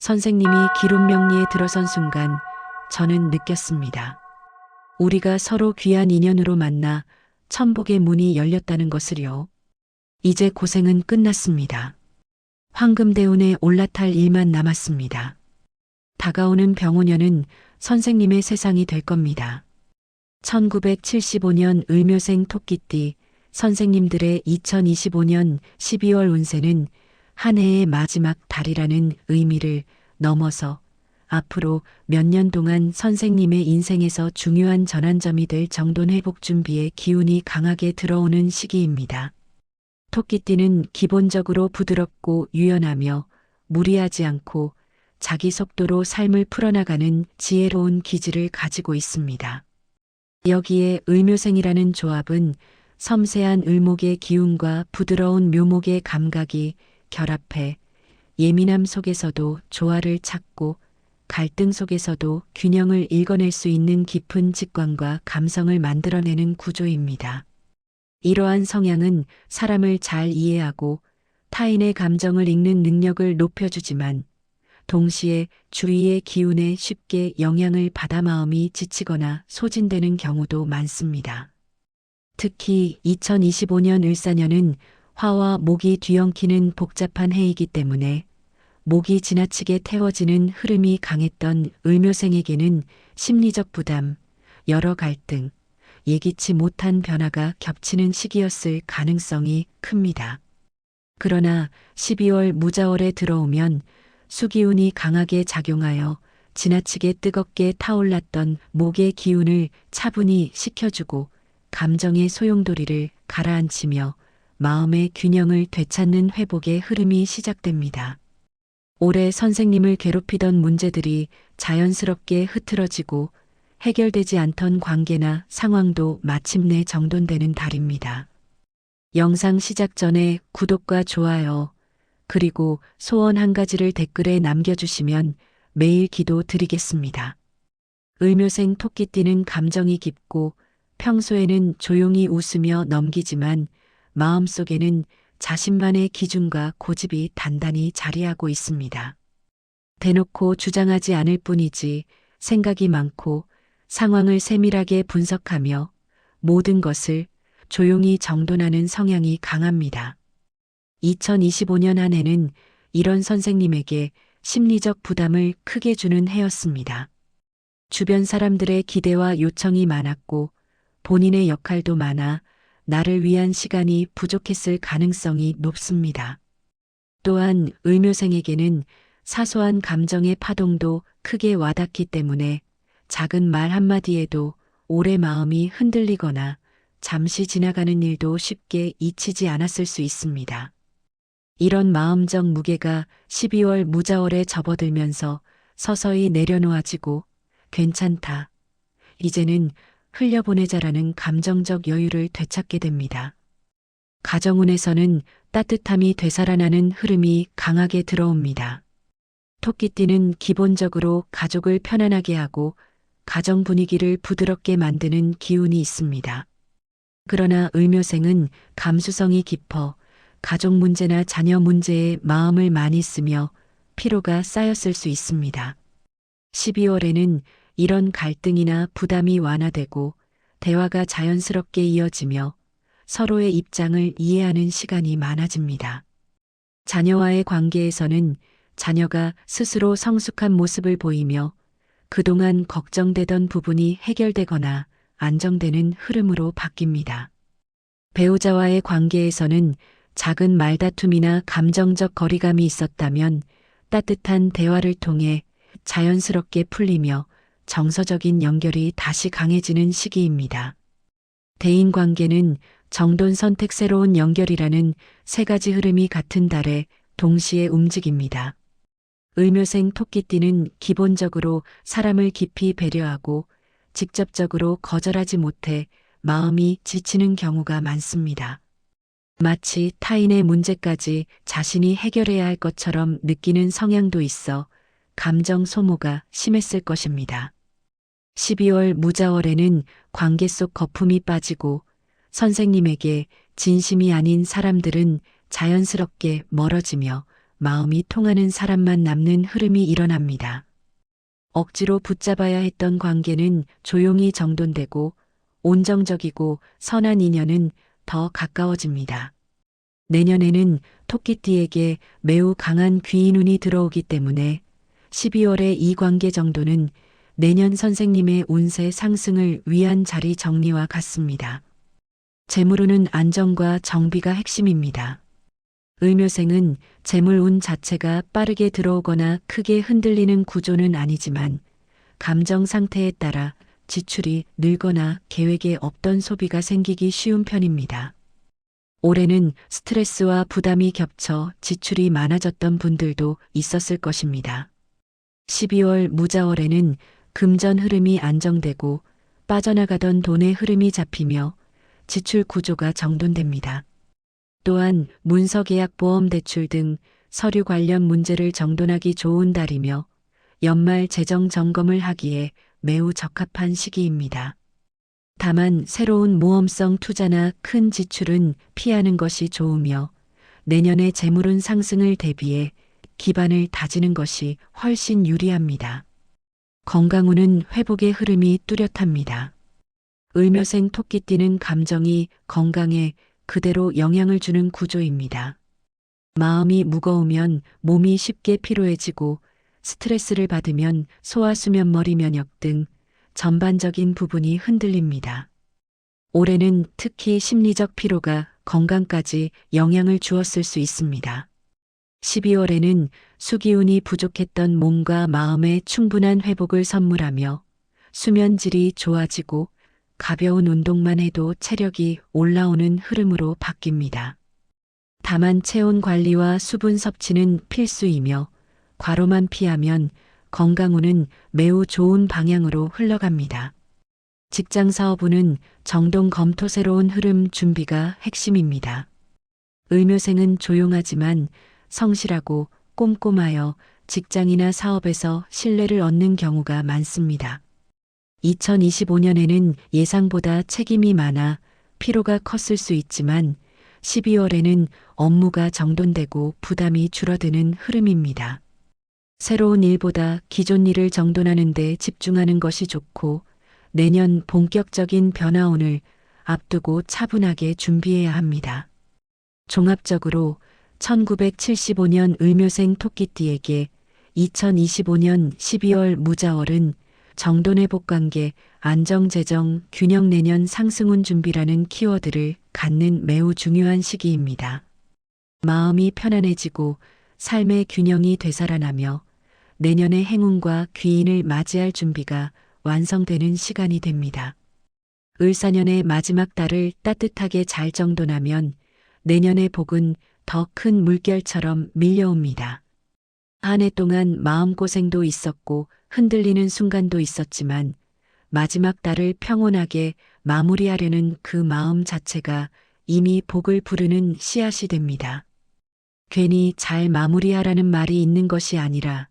선생님이 기룸명리에 들어선 순간 저는 느꼈습니다. 우리가 서로 귀한 인연으로 만나 천복의 문이 열렸다는 것을요. 이제 고생은 끝났습니다. 황금대운에 올라탈 일만 남았습니다. 다가오는 병오년은 선생님의 세상이 될 겁니다. 1975년 을묘생 토끼띠 선생님들의 2025년 12월 운세는 한 해의 마지막 달이라는 의미를 넘어서 앞으로 몇 년 동안 선생님의 인생에서 중요한 전환점이 될 정돈 회복 준비의 기운이 강하게 들어오는 시기입니다. 토끼띠는 기본적으로 부드럽고 유연하며 무리하지 않고 자기 속도로 삶을 풀어나가는 지혜로운 기질을 가지고 있습니다. 여기에 을묘생이라는 조합은 섬세한 을목의 기운과 부드러운 묘목의 감각이 결합해 예민함 속에서도 조화를 찾고 갈등 속에서도 균형을 읽어낼 수 있는 깊은 직관과 감성을 만들어내는 구조입니다. 이러한 성향은 사람을 잘 이해하고 타인의 감정을 읽는 능력을 높여주지만 동시에 주위의 기운에 쉽게 영향을 받아 마음이 지치거나 소진되는 경우도 많습니다. 특히 2025년 을사년은 화와 목이 뒤엉키는 복잡한 해이기 때문에 목이 지나치게 태워지는 흐름이 강했던 을묘생에게는 심리적 부담, 여러 갈등, 예기치 못한 변화가 겹치는 시기였을 가능성이 큽니다. 그러나 12월 무자월에 들어오면 수기운이 강하게 작용하여 지나치게 뜨겁게 타올랐던 목의 기운을 차분히 식혀주고 감정의 소용돌이를 가라앉히며 마음의 균형을 되찾는 회복의 흐름이 시작됩니다. 올해 선생님을 괴롭히던 문제들이 자연스럽게 흐트러지고 해결되지 않던 관계나 상황도 마침내 정돈되는 달입니다. 영상 시작 전에 구독과 좋아요, 그리고 소원 한 가지를 댓글에 남겨주시면 매일 기도 드리겠습니다. 을묘생 토끼띠는 감정이 깊고 평소에는 조용히 웃으며 넘기지만 마음속에는 자신만의 기준과 고집이 단단히 자리하고 있습니다. 대놓고 주장하지 않을 뿐이지 생각이 많고 상황을 세밀하게 분석하며 모든 것을 조용히 정돈하는 성향이 강합니다. 2025년 한 해는 이런 선생님에게 심리적 부담을 크게 주는 해였습니다. 주변 사람들의 기대와 요청이 많았고 본인의 역할도 많아 나를 위한 시간이 부족했을 가능성이 높습니다. 또한 을묘생에게는 사소한 감정의 파동도 크게 와닿기 때문에 작은 말 한마디에도 오래 마음이 흔들리거나 잠시 지나가는 일도 쉽게 잊히지 않았을 수 있습니다. 이런 마음적 무게가 12월 무자월에 접어들면서 서서히 내려놓아지고 괜찮다, 이제는 흘려보내자라는 감정적 여유를 되찾게 됩니다. 가정운에서는 따뜻함이 되살아나는 흐름이 강하게 들어옵니다. 토끼띠는 기본적으로 가족을 편안하게 하고 가정 분위기를 부드럽게 만드는 기운이 있습니다. 그러나 을묘생은 감수성이 깊어 가족 문제나 자녀 문제에 마음을 많이 쓰며 피로가 쌓였을 수 있습니다. 12월에는 이런 갈등이나 부담이 완화되고 대화가 자연스럽게 이어지며 서로의 입장을 이해하는 시간이 많아집니다. 자녀와의 관계에서는 자녀가 스스로 성숙한 모습을 보이며 그동안 걱정되던 부분이 해결되거나 안정되는 흐름으로 바뀝니다. 배우자와의 관계에서는 작은 말다툼이나 감정적 거리감이 있었다면 따뜻한 대화를 통해 자연스럽게 풀리며 정서적인 연결이 다시 강해지는 시기입니다. 대인관계는 정돈 선택 새로운 연결이라는 세 가지 흐름이 같은 달에 동시에 움직입니다. 을묘생 토끼띠는 기본적으로 사람을 깊이 배려하고 직접적으로 거절하지 못해 마음이 지치는 경우가 많습니다. 마치 타인의 문제까지 자신이 해결해야 할 것처럼 느끼는 성향도 있어 감정 소모가 심했을 것입니다. 12월 무자월에는 관계 속 거품이 빠지고 선생님에게 진심이 아닌 사람들은 자연스럽게 멀어지며 마음이 통하는 사람만 남는 흐름이 일어납니다. 억지로 붙잡아야 했던 관계는 조용히 정돈되고 온정적이고 선한 인연은 더 가까워집니다. 내년에는 토끼띠에게 매우 강한 귀인운이 들어오기 때문에 12월의 이 관계 정도는 내년 선생님의 운세 상승을 위한 자리 정리와 같습니다. 재물운은 안정과 정비가 핵심입니다. 을묘생은 재물운 자체가 빠르게 들어오거나 크게 흔들리는 구조는 아니지만 감정 상태에 따라 지출이 늘거나 계획에 없던 소비가 생기기 쉬운 편입니다. 올해는 스트레스와 부담이 겹쳐 지출이 많아졌던 분들도 있었을 것입니다. 12월 무자월에는 금전 흐름이 안정되고 빠져나가던 돈의 흐름이 잡히며 지출 구조가 정돈됩니다. 또한 문서계약 보험대출 등 서류 관련 문제를 정돈하기 좋은 달이며 연말 재정 점검을 하기에 매우 적합한 시기입니다. 다만 새로운 모험성 투자나 큰 지출은 피하는 것이 좋으며 내년의 재물운 상승을 대비해 기반을 다지는 것이 훨씬 유리합니다. 건강운은 회복의 흐름이 뚜렷합니다. 을묘생 토끼띠는 감정이 건강에 그대로 영향을 주는 구조입니다. 마음이 무거우면 몸이 쉽게 피로해지고 스트레스를 받으면 소화수면머리 면역 등 전반적인 부분이 흔들립니다. 올해는 특히 심리적 피로가 건강까지 영향을 주었을 수 있습니다. 12월에는 수기운이 부족했던 몸과 마음의 충분한 회복을 선물하며 수면질이 좋아지고 가벼운 운동만 해도 체력이 올라오는 흐름으로 바뀝니다. 다만 체온 관리와 수분 섭취는 필수이며 과로만 피하면 건강운은 매우 좋은 방향으로 흘러갑니다. 직장 사업운은 정동 검토 새로운 흐름 준비가 핵심입니다. 을묘생은 조용하지만 성실하고 꼼꼼하여 직장이나 사업에서 신뢰를 얻는 경우가 많습니다. 2025년에는 예상보다 책임이 많아 피로가 컸을 수 있지만 12월에는 업무가 정돈되고 부담이 줄어드는 흐름입니다. 새로운 일보다 기존 일을 정돈하는 데 집중하는 것이 좋고 내년 본격적인 변화운을 앞두고 차분하게 준비해야 합니다. 종합적으로 1975년 을묘생 토끼띠에게 2025년 12월 무자월은 정돈회복 관계, 안정재정, 균형 내년 상승운 준비라는 키워드를 갖는 매우 중요한 시기입니다. 마음이 편안해지고 삶의 균형이 되살아나며 내년의 행운과 귀인을 맞이할 준비가 완성되는 시간이 됩니다. 을사년의 마지막 달을 따뜻하게 잘 정돈하면 내년의 복은 더 큰 물결처럼 밀려옵니다. 한 해 동안 마음고생도 있었고 흔들리는 순간도 있었지만 마지막 달을 평온하게 마무리하려는 그 마음 자체가 이미 복을 부르는 씨앗이 됩니다. 괜히 잘 마무리하라는 말이 있는 것이 아니라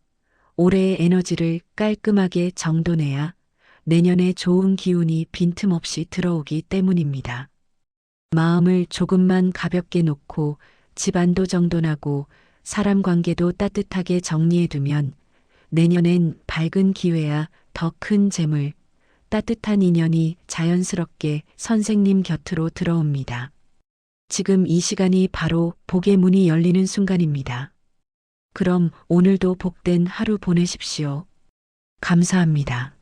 올해의 에너지를 깔끔하게 정돈해야 내년에 좋은 기운이 빈틈없이 들어오기 때문입니다. 마음을 조금만 가볍게 놓고 집안도 정돈하고 사람 관계도 따뜻하게 정리해두면 내년엔 밝은 기회야 더 큰 재물, 따뜻한 인연이 자연스럽게 선생님 곁으로 들어옵니다. 지금 이 시간이 바로 복의 문이 열리는 순간입니다. 그럼 오늘도 복된 하루 보내십시오. 감사합니다.